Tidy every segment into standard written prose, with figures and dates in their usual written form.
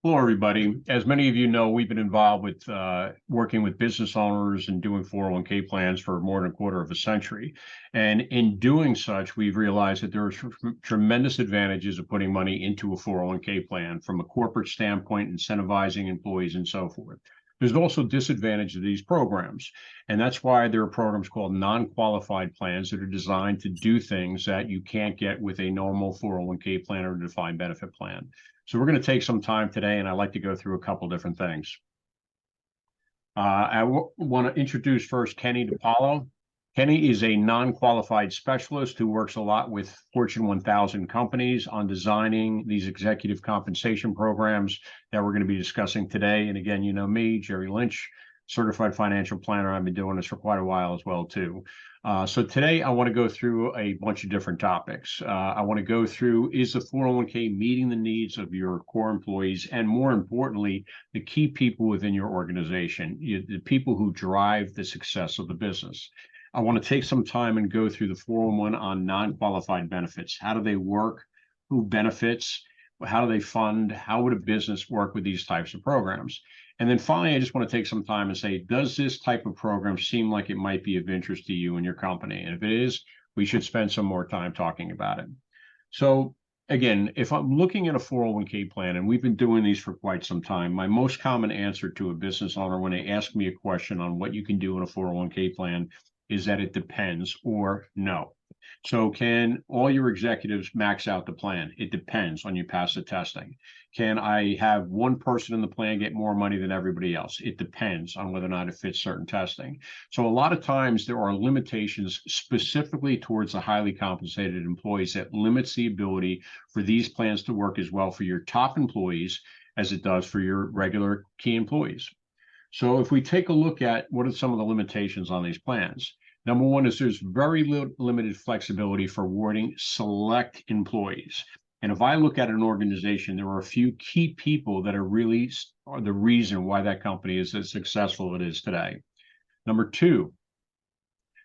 Hello, everybody. As many of you know, we've been involved with working with business owners and doing 401k plans for more than a quarter of a century. And in doing such, we've realized that there are tremendous advantages of putting money into a 401k plan from a corporate standpoint, incentivizing employees and so forth. There's also disadvantage of these programs. And that's why there are programs called non-qualified plans that are designed to do things that you can't get with a normal 401k plan or defined benefit plan. So we're going to take some time today, and I'd like to go through a couple different things. I want to introduce first Kenny DePaola. Kenny is a non-qualified specialist who works a lot with Fortune 1000 companies on designing these executive compensation programs that we're going to be discussing today. And again, you know me, Jerry Lynch, certified financial planner. I've been doing this for quite a while as well, too. So today I want to go through a bunch of different topics. I want to go through, is the 401k meeting the needs of your core employees? And more importantly, the key people within your organization, the people who drive the success of the business. I want to take some time and go through the 401 on non-qualified benefits. How do they work? Who benefits? How do they fund? How would a business work with these types of programs? And then finally, I just want to take some time and say, does this type of program seem like it might be of interest to you and your company? And if it is, we should spend some more time talking about it. So again, if I'm looking at a 401k plan, and we've been doing these for quite some time, my most common answer to a business owner when they ask me a question on what you can do in a 401k plan is that it depends or no. So can all your executives max out the plan? It depends on you pass the testing. Can I have one person in the plan get more money than everybody else? It depends on whether or not it fits certain testing. So a lot of times there are limitations specifically towards the highly compensated employees that limits the ability for these plans to work as well for your top employees as it does for your regular key employees. So if we take a look at what are some of the limitations on these plans, number one is there's very limited flexibility for awarding select employees. And if I look at an organization, there are a few key people that are the reason why that company is as successful as it is today. Number two,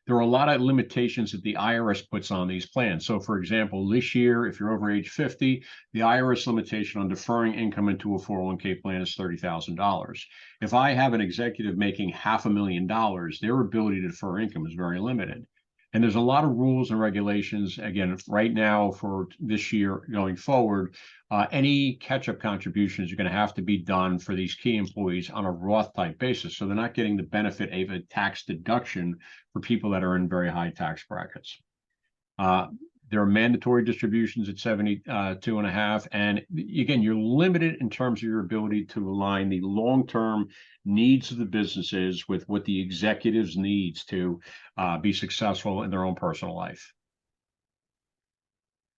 there are a lot of limitations that the IRS puts on these plans. So for example, this year, if you're over age 50, the IRS limitation on deferring income into a 401k plan is $30,000. If I have an executive making $500,000, their ability to defer income is very limited. And there's a lot of rules and regulations, again, right now for this year going forward, any catch-up contributions are going to have to be done for these key employees on a Roth type basis. So they're not getting the benefit of a tax deduction for people that are in very high tax brackets. There are mandatory distributions at 72.5. And again, you're limited in terms of your ability to align the long-term needs of the businesses with what the executives needs to be successful in their own personal life.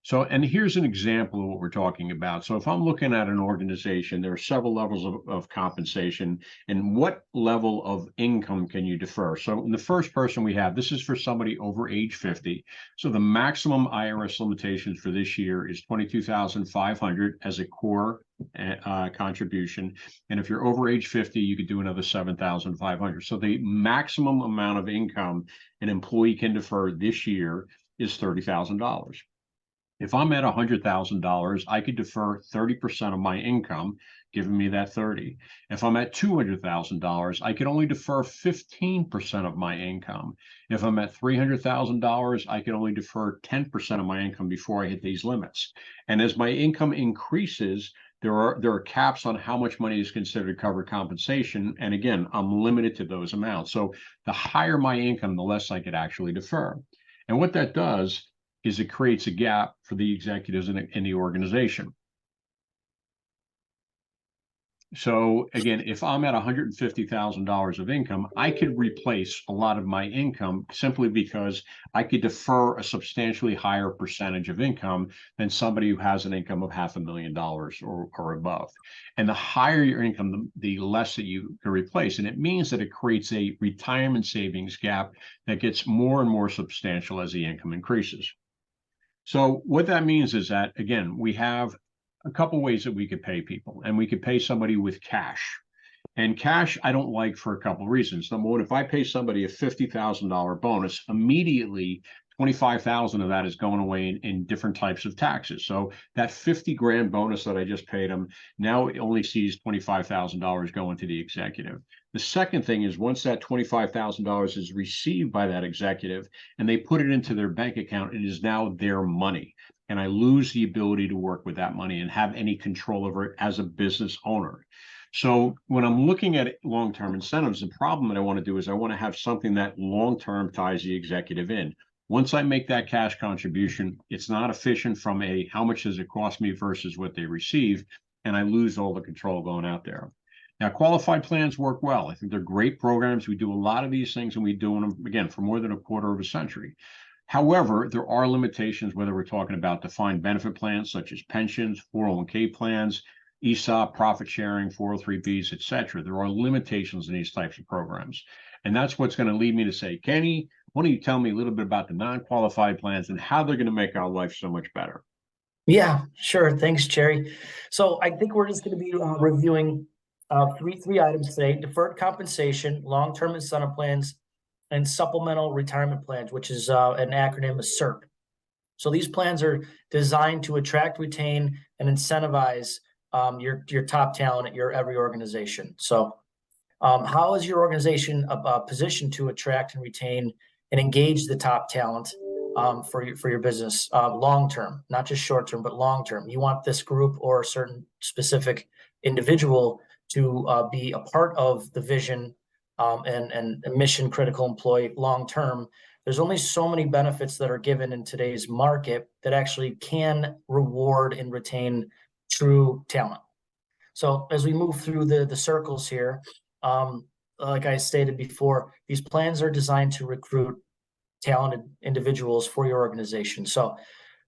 So, and here's an example of what we're talking about. So if I'm looking at an organization, there are several levels of compensation, and what level of income can you defer? So in the first person we have, this is for somebody over age 50. So the maximum IRS limitations for this year is $22,500 as a core contribution. And if you're over age 50, you could do another $7,500. So the maximum amount of income an employee can defer this year is $30,000. If I'm at $100,000, I could defer 30% of my income, giving me that 30. If I'm at $200,000, I could only defer 15% of my income. If I'm at $300,000, I could only defer 10% of my income before I hit these limits. And as my income increases, there are caps on how much money is considered covered compensation. And again, I'm limited to those amounts. So the higher my income, the less I could actually defer. And what that does is it creates a gap for the executives in the organization. So again, if I'm at $150,000 of income, I could replace a lot of my income simply because I could defer a substantially higher percentage of income than somebody who has an income of $500,000 or above. And the higher your income, the less that you can replace. And it means that it creates a retirement savings gap that gets more and more substantial as the income increases. So what that means is that, again, we have a couple ways that we could pay people, and we could pay somebody with cash. And cash, I don't like for a couple of reasons. Number one, if I pay somebody a $50,000 bonus, immediately 25,000 of that is going away in different types of taxes. So that 50 grand bonus that I just paid him, now it only sees $25,000 going to the executive. The second thing is once that $25,000 is received by that executive and they put it into their bank account, it is now their money. And I lose the ability to work with that money and have any control over it as a business owner. So when I'm looking at long-term incentives, the problem that I want to do is I want to have something that long-term ties the executive in. Once I make that cash contribution, it's not efficient from a how much does it cost me versus what they receive, and I lose all the control going out there. Now, qualified plans work well. I think they're great programs. We do a lot of these things, and we do them, again, for more than a quarter of a century. However, there are limitations, whether we're talking about defined benefit plans such as pensions, 401k plans, ESOP, profit sharing, 403bs, et cetera. There are limitations in these types of programs. And that's what's going to lead me to say, Kenny, why don't you tell me a little bit about the non-qualified plans and how they're going to make our life so much better? Yeah, sure. Thanks, Jerry. So I think we're just going to be reviewing three items today: deferred compensation, long-term incentive plans, and supplemental retirement plans, which is an acronym of SERP. So these plans are designed to attract, retain, and incentivize your top talent at your every organization. So how is your organization positioned to attract and retain and engage the top talent for your business long term, not just short term, but long term? You want this group or a certain specific individual to be a part of the vision and a mission critical employee long term. There's only so many benefits that are given in today's market that actually can reward and retain true talent. So as we move through the circles here, like I stated before, these plans are designed to recruit talented individuals for your organization. So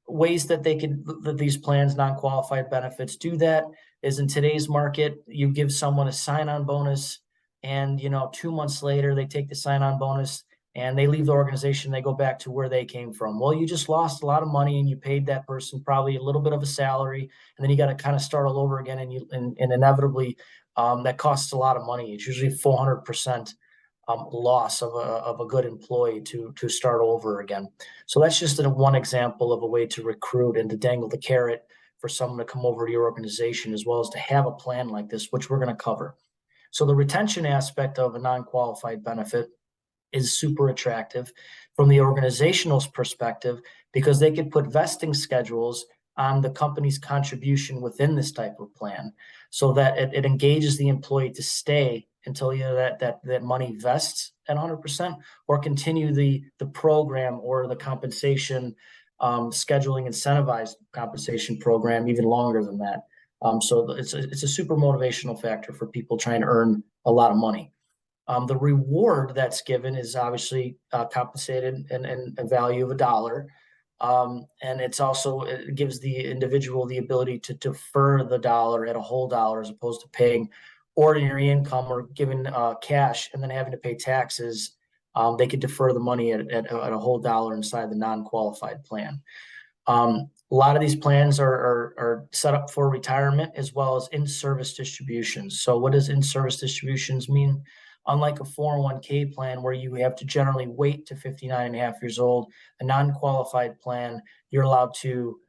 ways that these plans, non-qualified benefits, do that is in today's market, you give someone a sign-on bonus, and 2 months later they take the sign-on bonus and they leave the organization, they go back to where they came from. Well, you just lost a lot of money and you paid that person probably a little bit of a salary, and then you got to kind of start all over again, and inevitably that costs a lot of money. It's usually 400% loss of a good employee to start over again. So that's just one example of a way to recruit and to dangle the carrot for someone to come over to your organization, as well as to have a plan like this, which we're going to cover. So the retention aspect of a non-qualified benefit is super attractive from the organizational perspective, because they could put vesting schedules on the company's contribution within this type of plan, so that it engages the employee to stay until that money vests at 100%, or continue the program or the compensation scheduling incentivized compensation program even longer than that. So it's a super motivational factor for people trying to earn a lot of money. The reward that's given is obviously compensated and a value of $1. And it gives the individual the ability to defer the dollar at a whole dollar, as opposed to paying ordinary income or given cash and then having to pay taxes. They could defer the money at a whole dollar inside the non-qualified plan. A lot of these plans are set up for retirement as well as in-service distributions. So what does in-service distributions mean? Unlike a 401k plan where you have to generally wait to 59 and a half years old, a non-qualified plan, you're allowed to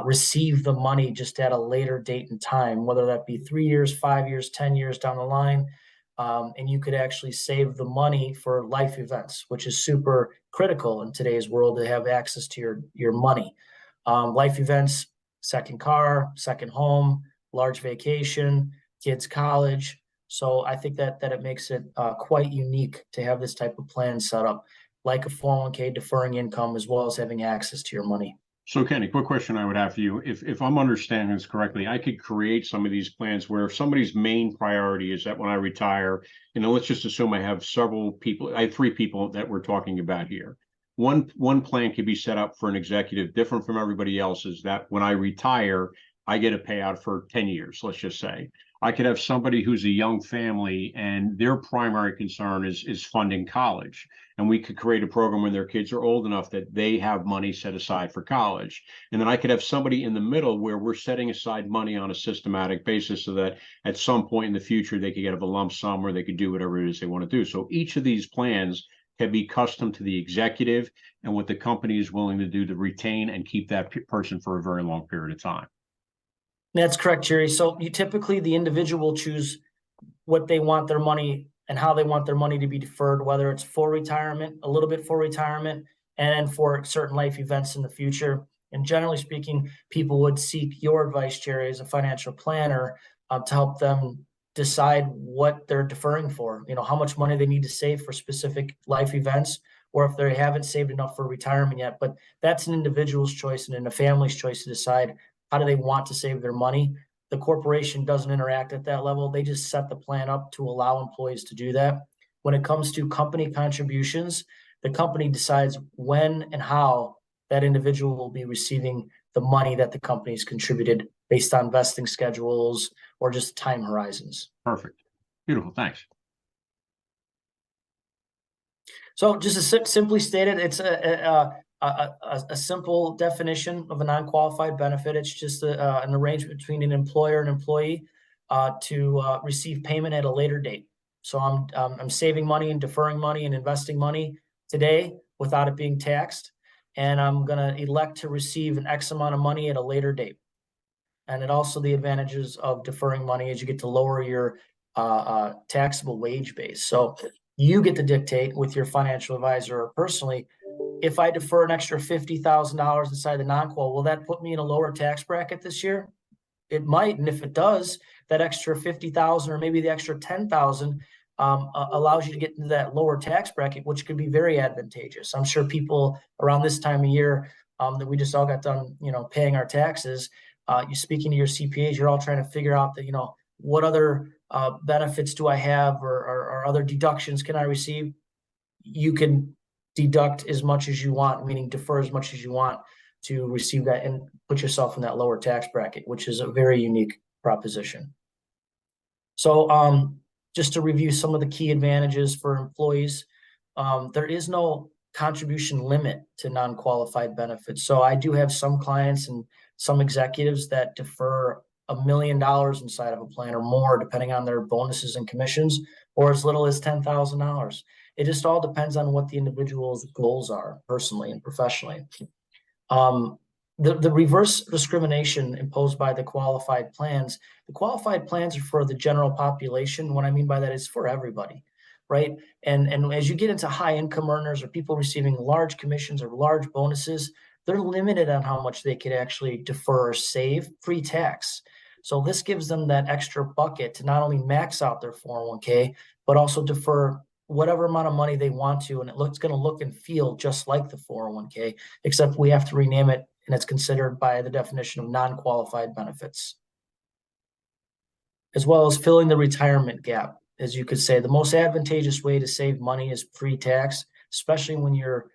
receive the money just at a later date and time, whether that be 3 years, 5 years, 10 years down the line. And you could actually save the money for life events, which is super critical in today's world to have access to your money. Life events, second car, second home, large vacation, kids' college. So I think that it makes it quite unique to have this type of plan set up, like a 401k, deferring income, as well as having access to your money. So Kenny, quick question I would have for you. If I'm understanding this correctly, I could create some of these plans where if somebody's main priority is that when I retire, let's just assume I have several people. I have 3 people that we're talking about here. One plan could be set up for an executive different from everybody else's, that when I retire, I get a payout for 10 years, let's just say. I could have somebody who's a young family and their primary concern is funding college. And we could create a program when their kids are old enough that they have money set aside for college. And then I could have somebody in the middle where we're setting aside money on a systematic basis so that at some point in the future, they could get a lump sum or they could do whatever it is they want to do. So each of these plans can be custom to the executive and what the company is willing to do to retain and keep that person for a very long period of time. That's correct, Jerry. So you typically, the individual choose what they want their money and how they want their money to be deferred, whether it's for retirement, a little bit for retirement, and for certain life events in the future. And generally speaking, people would seek your advice, Jerry, as a financial planner, to help them decide what they're deferring for, how much money they need to save for specific life events, or if they haven't saved enough for retirement yet. But that's an individual's choice and a family's choice to decide how do they want to save their money. The corporation doesn't interact at that level. They just set the plan up to allow employees to do that. When it comes to company contributions, the company decides when and how that individual will be receiving the money that the company's contributed based on vesting schedules or just time horizons. Perfect. Beautiful. Thanks. So just simply stated, it's a simple definition of a non-qualified benefit. It's just an arrangement between an employer and employee to receive payment at a later date. So I'm saving money and deferring money and investing money today without it being taxed, and I'm going to elect to receive an X amount of money at a later date. And it also, the advantages of deferring money is you get to lower your taxable wage base. So you get to dictate with your financial advisor or personally, if I defer an extra $50,000 inside the non-qual, will that put me in a lower tax bracket this year? It might, and if it does, that extra $50,000 or maybe the extra $10,000 allows you to get into that lower tax bracket, which could be very advantageous. I'm sure people around this time of year that we just all got done, paying our taxes. You're speaking to your CPAs, you're all trying to figure out that, what other benefits do I have or other deductions can I receive? You can deduct as much as you want, meaning defer as much as you want to receive that and put yourself in that lower tax bracket, which is a very unique proposition. So just to review some of the key advantages for employees, there is no contribution limit to non-qualified benefits. So I do have some clients and some executives that defer $1 million inside of a plan or more, depending on their bonuses and commissions, or as little as $10,000. It just all depends on what the individual's goals are personally and professionally. The reverse discrimination imposed by the qualified plans are for the general population. What I mean by that is for everybody, right? And as you get into high income earners or people receiving large commissions or large bonuses, they're limited on how much they could actually defer or save pre-tax. So this gives them that extra bucket to not only max out their 401k, but also defer whatever amount of money they want to. And it's going to look and feel just like the 401k, except we have to rename it, and it's considered by the definition of non-qualified benefits. As well as filling the retirement gap. As you could say, the most advantageous way to save money is pre-tax, especially when you're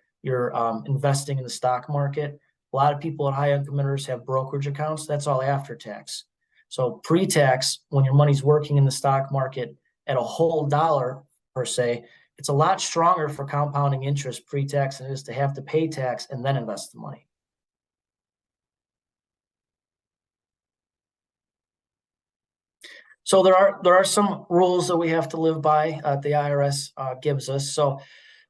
investing in the stock market. A lot of people at high income earners have brokerage accounts. That's all after tax. So pre-tax, when your money's working in the stock market at a whole dollar per se, it's a lot stronger for compounding interest pre-tax than it is to have to pay tax and then invest the money. So there are some rules that we have to live by. The IRS gives us. So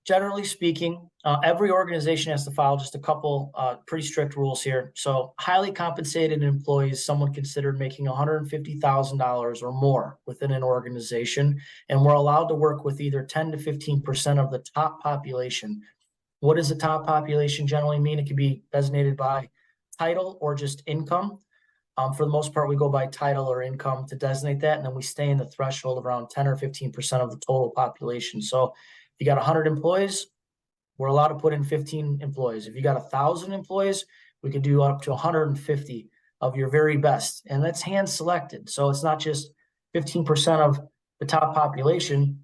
generally speaking, every organization has to follow just a couple pretty strict rules here. So highly compensated employees, someone considered making $150,000 or more within an organization, and we're allowed to work with either 10 to 15% of the top population. What does the top population generally mean? It can be designated by title or just income. For the most part, we go by title or income to designate that, and then we stay in the threshold of around 10 or 15% of the total population. So if you got 100 employees, we're allowed to put in 15 employees. If you got 1,000 employees, we could do up to 150 of your very best, and that's hand selected. So it's not just 15% of the top population.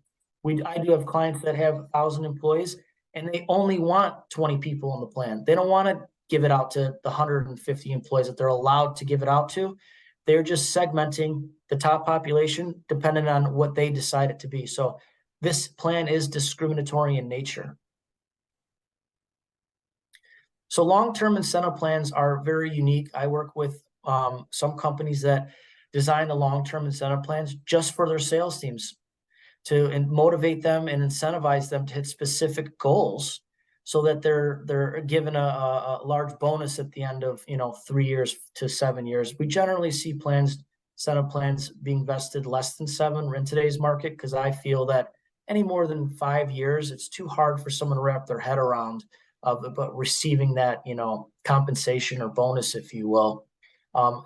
I do have clients that have 1,000 employees, and they only want 20 people on the plan. They don't want to give it out to the 150 employees that they're allowed to give it out to. They're just segmenting the top population depending on what they decide it to be. So this plan is discriminatory in nature. So long-term incentive plans are very unique. I work with some companies that design the long-term incentive plans just for their sales teams to motivate them and incentivize them to hit specific goals, so that they're given a large bonus at the end of 3 years to 7 years. We generally see incentive plans being vested less than 7 in today's market, because I feel that any more than 5 years, it's too hard for someone to wrap their head around but receiving that compensation or bonus, if you will.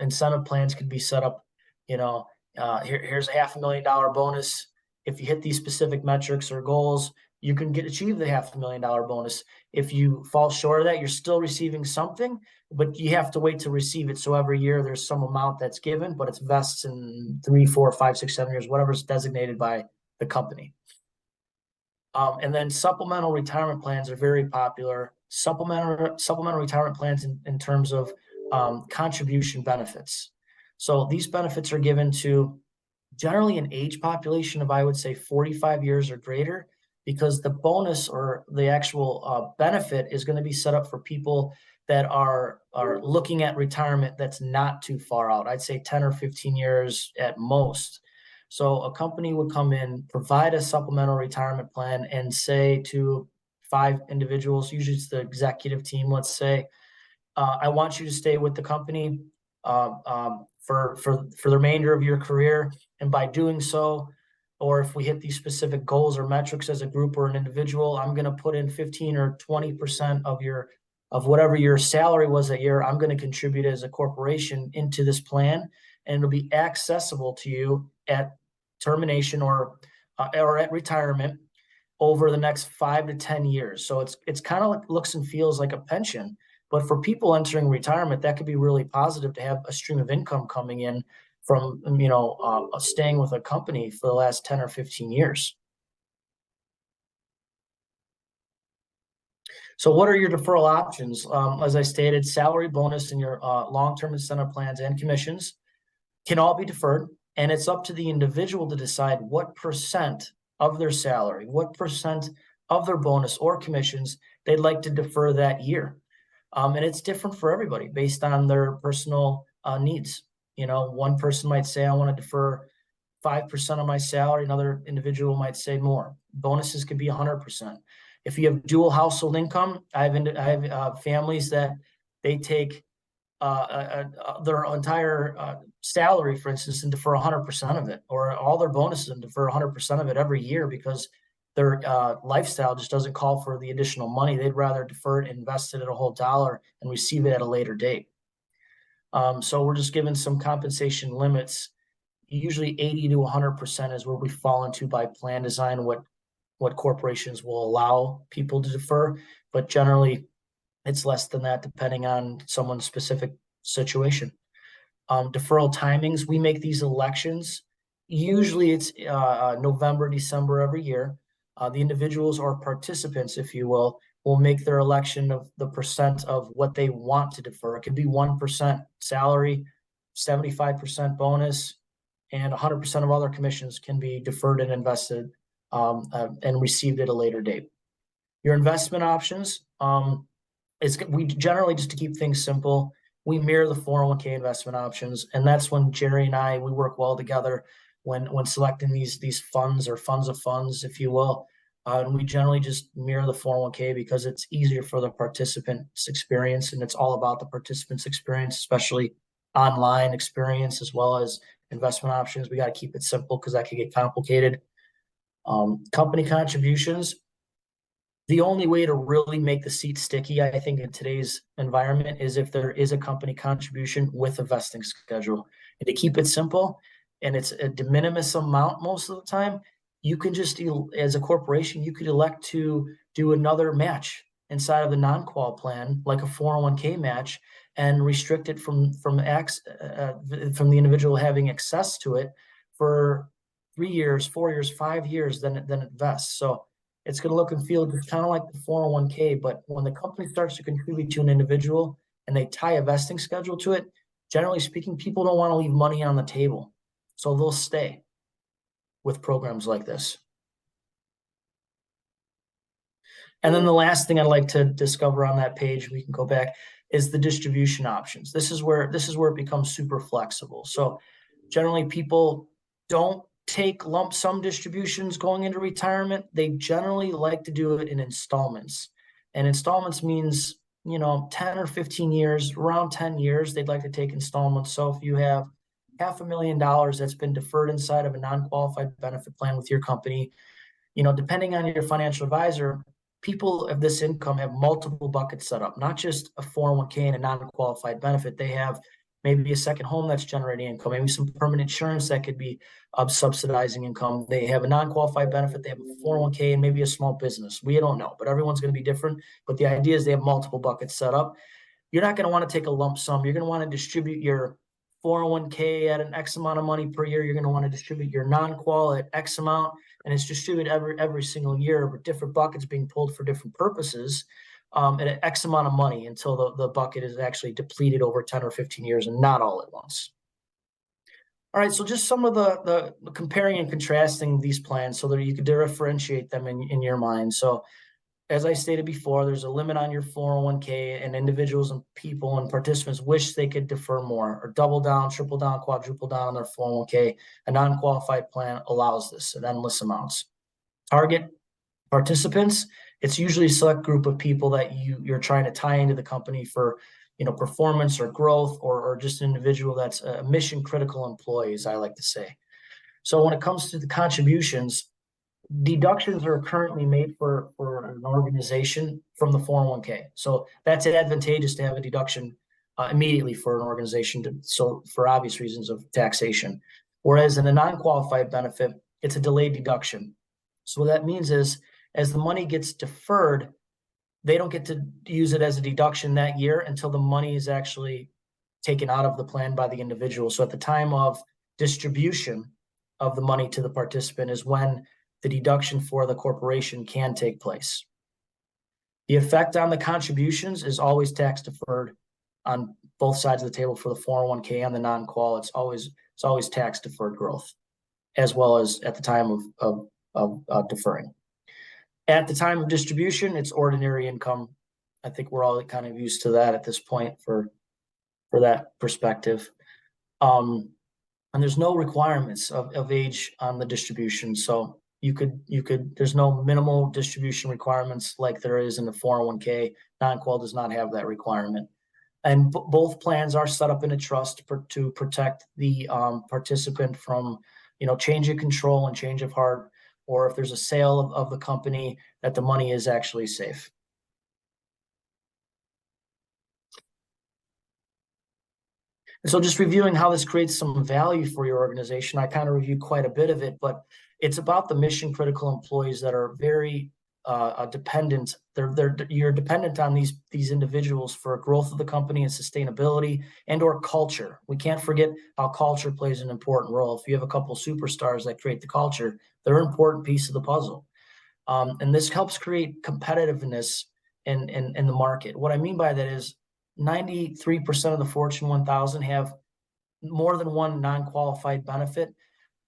Incentive plans could be set up, here's a $500,000 bonus. If you hit these specific metrics or goals, you can achieve the $500,000 bonus. If you fall short of that, you're still receiving something, but you have to wait to receive it. So every year there's some amount that's given, but it's vests in 3, 4, 5, 6, 7 years, whatever is designated by the company. And then supplemental retirement plans are very popular. Supplemental retirement plans in terms of contribution benefits. So these benefits are given to generally an age population of, I would say, 45 years or greater, because the bonus or the actual benefit is going to be set up for people that are looking at retirement that's not too far out. I'd say 10 or 15 years at most. So a company would come in, provide a supplemental retirement plan, and say to 5 individuals, usually it's the executive team, let's say, I want you to stay with the company for the remainder of your career. And by doing so, or if we hit these specific goals or metrics as a group or an individual, I'm going to put in 15 or 20% of whatever your salary was that year. I'm going to contribute as a corporation into this plan, and it'll be accessible to you at termination or at retirement over the next 5 to 10 years. So it's kind of like looks and feels like a pension, but for people entering retirement, that could be really positive to have a stream of income coming in from staying with a company for the last 10 or 15 years. So what are your deferral options? As I stated, salary, bonus, and your long-term incentive plans and commissions can all be deferred, and it's up to the individual to decide what percent of their salary, what percent of their bonus or commissions they'd like to defer that year. And it's different for everybody based on their personal needs. One person might say, I want to defer 5% of my salary. Another individual might say more. Bonuses could be 100%. If you have dual household income, I have families that they take their entire salary, for instance, and defer 100% of it, or all their bonuses and defer 100% of it every year, because their lifestyle just doesn't call for the additional money. They'd rather defer it, invest it at a whole dollar, and receive it at a later date. So we're just given some compensation limits. Usually 80 to 100% is where we fall into by plan design, what corporations will allow people to defer, but generally it's less than that depending on someone's specific situation. Deferral timings, we make these elections. Usually it's November, December every year. The individuals or participants, if you will make their election of the percent of what they want to defer. It could be 1% salary, 75% bonus, and 100% of other commissions can be deferred and invested and received at a later date. Your investment options, we generally, just to keep things simple, we mirror the 401k investment options, and that's when Jerry and I, we work well together when selecting these funds or funds of funds, if you will. And we generally just mirror the 401k because it's easier for the participant's experience, and it's all about the participant's experience, especially online experience as well as investment options. We got to keep it simple because that can get complicated. Company contributions. The only way to really make the seat sticky, I think, in today's environment is if there is a company contribution with a vesting schedule. And to keep it simple, and it's a de minimis amount most of the time, you can just, as a corporation, you could elect to do another match inside of the non-qual plan, like a 401k match, and restrict it from the individual having access to it for 3 years, 4 years, 5 years, then it vests. So it's going to look and feel just kind of like the 401k, but when the company starts to contribute to an individual and they tie a vesting schedule to it, generally speaking, people don't want to leave money on the table. So they'll stay with programs like this. And then the last thing I'd like to discover on that page, we can go back, is the distribution options. This is where it becomes super flexible. So generally people don't take lump sum distributions going into retirement, they generally like to do it in installments. And installments means, 10 or 15 years, around 10 years, they'd like to take installments. So if you have $500,000 that's been deferred inside of a non-qualified benefit plan with your company, depending on your financial advisor, people of this income have multiple buckets set up, not just a 401k and a non-qualified benefit. They have maybe a second home that's generating income, maybe some permanent insurance that could be subsidizing income. They have a non-qualified benefit, they have a 401k, and maybe a small business. We don't know, but everyone's going to be different. But the idea is they have multiple buckets set up. You're not going to want to take a lump sum. You're going to want to distribute your 401k at an X amount of money per year. You're going to want to distribute your non-qual at X amount, and it's distributed every single year with different buckets being pulled for different purposes at an X amount of money until the bucket is actually depleted over 10 or 15 years and not all at once. All right, so just some of the comparing and contrasting these plans so that you can differentiate them in your mind. So as I stated before, there's a limit on your 401k, and individuals and people and participants wish they could defer more or double down, triple down, quadruple down on their 401k. A non-qualified plan allows this at endless amounts. Target participants, it's usually a select group of people that you're trying to tie into the company for performance or growth, or just an individual that's a mission critical employee, as I like to say. So when it comes to the contributions, deductions are currently made for an organization from the 401k. So that's advantageous to have a deduction immediately for an organization, so for obvious reasons of taxation. Whereas in a non-qualified benefit, it's a delayed deduction. So what that means is, as the money gets deferred, they don't get to use it as a deduction that year until the money is actually taken out of the plan by the individual. So at the time of distribution of the money to the participant is when the deduction for the corporation can take place. The effect on the contributions is always tax deferred on both sides of the table for the 401k and the non-qual. It's always tax deferred growth, as well as at the time of deferring. At the time of distribution, it's ordinary income. I think we're all kind of used to that at this point for that perspective. And there's no requirements of age on the distribution. So there's no minimal distribution requirements like there is in the 401k. Non-qual does not have that requirement. And both plans are set up in a trust to protect the participant from, change of control and change of heart, or if there's a sale of the company, that the money is actually safe. And so just reviewing how this creates some value for your organization, I kind of reviewed quite a bit of it, but it's about the mission critical employees that are very dependent. You're dependent on these individuals for growth of the company and sustainability and or culture. We can't forget how culture plays an important role. If you have a couple of superstars that create the culture, they're an important piece of the puzzle. And this helps create competitiveness in the market. What I mean by that is 93% of the Fortune 1000 have more than one non-qualified benefit.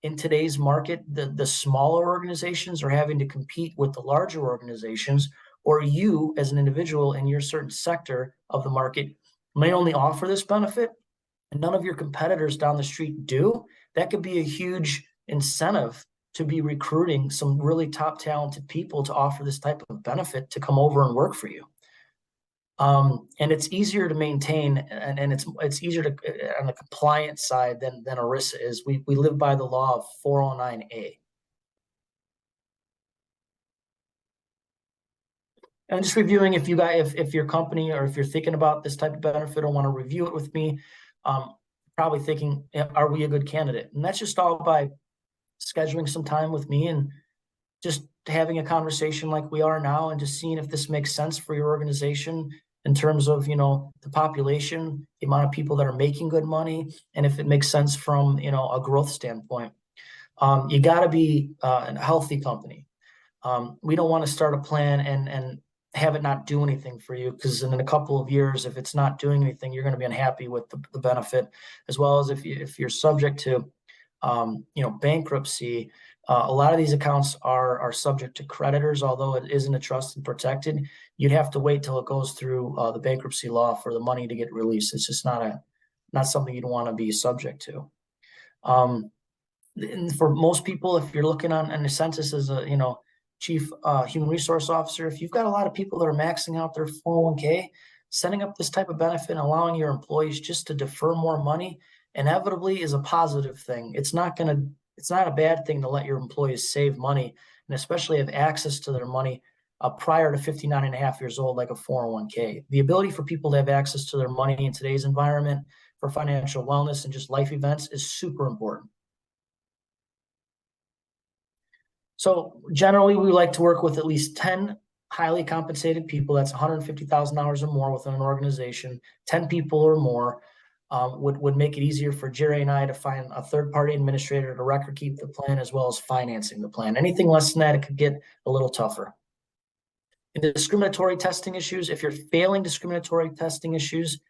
In today's market, the smaller organizations are having to compete with the larger organizations, or you as an individual in your certain sector of the market may only offer this benefit and none of your competitors down the street do. That could be a huge incentive to be recruiting some really top talented people to offer this type of benefit to come over and work for you. And it's easier to maintain, and it's easier to on the compliance side than ERISA is. We live by the law of 409A. And just reviewing, if your company, or if you're thinking about this type of benefit or want to review it with me, probably thinking, are we a good candidate? And that's just all by scheduling some time with me and just having a conversation like we are now, and just seeing if this makes sense for your organization in terms of, the population, the amount of people that are making good money, and if it makes sense from, a growth standpoint. You got to be a healthy company. We don't want to start a plan and have it not do anything for you, because in a couple of years, if it's not doing anything, you're going to be unhappy with the benefit, as well as if you're subject to, bankruptcy. A lot of these accounts are subject to creditors, although it isn't a trust and protected. You'd have to wait till it goes through the bankruptcy law for the money to get released. It's just not something you'd want to be subject to. And for most people, if you're looking on the census as a, chief human resource officer, if you've got a lot of people that are maxing out their 401k, setting up this type of benefit and allowing your employees just to defer more money inevitably is a positive thing. It's not a bad thing to let your employees save money and especially have access to their money prior to 59 and a half years old, like a 401k. The ability for people to have access to their money in today's environment for financial wellness and just life events is super important. So generally, we like to work with at least 10 highly compensated people. That's $150,000 or more within an organization. 10 people or more would make it easier for Jerry and I to find a third-party administrator to record keep the plan as well as financing the plan. Anything less than that, it could get a little tougher. In the discriminatory testing issues, if you're failing discriminatory testing issues,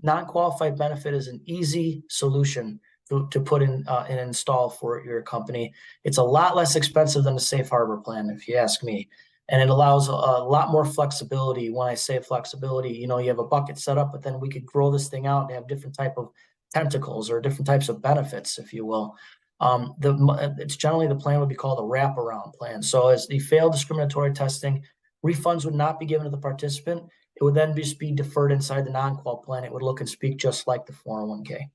non-qualified benefit is an easy solution to put in and install for your company. It's a lot less expensive than a safe harbor plan, if you ask me. And it allows a lot more flexibility. When I say flexibility, you have a bucket set up, but then we could grow this thing out and have different type of tentacles or different types of benefits, if you will. It's generally the plan would be called a wraparound plan. So as the failed discriminatory testing, refunds would not be given to the participant. It would then just be deferred inside the non-qual plan. It would look and speak just like the 401k.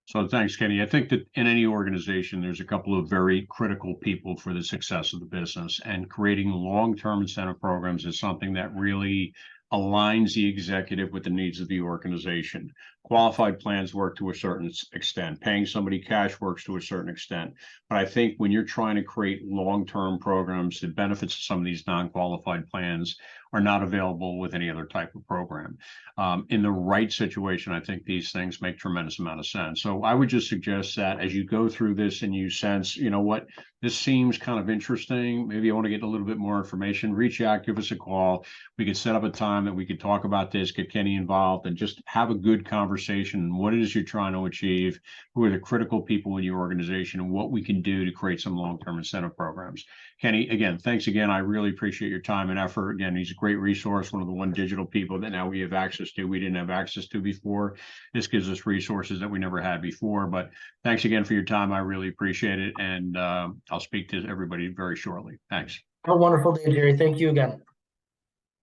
So thanks, Kenny. I think that in any organization, there's a couple of very critical people for the success of the business, and creating long-term incentive programs is something that really aligns the executive with the needs of the organization. Qualified plans work to a certain extent. Paying somebody cash works to a certain extent. But I think when you're trying to create long-term programs, the benefits of some of these non-qualified plans are not available with any other type of program. In the right situation, I think these things make tremendous amount of sense. So I would just suggest that as you go through this and you sense, what, this seems kind of interesting, maybe I want to get a little bit more information, reach out, give us a call. We could set up a time that we could talk about this, get Kenny involved, and just have a good conversation. What it is you're trying to achieve, who are the critical people in your organization, and what we can do to create some long-term incentive programs. Kenny, again, thanks again. I really appreciate your time and effort. Again, he's a great resource, one of the OneDigital people that now we have access to, we didn't have access to before. This gives us resources that we never had before. But thanks again for your time. I really appreciate it. And I'll speak to everybody very shortly. Thanks. Have a wonderful day, Jerry. Thank you again.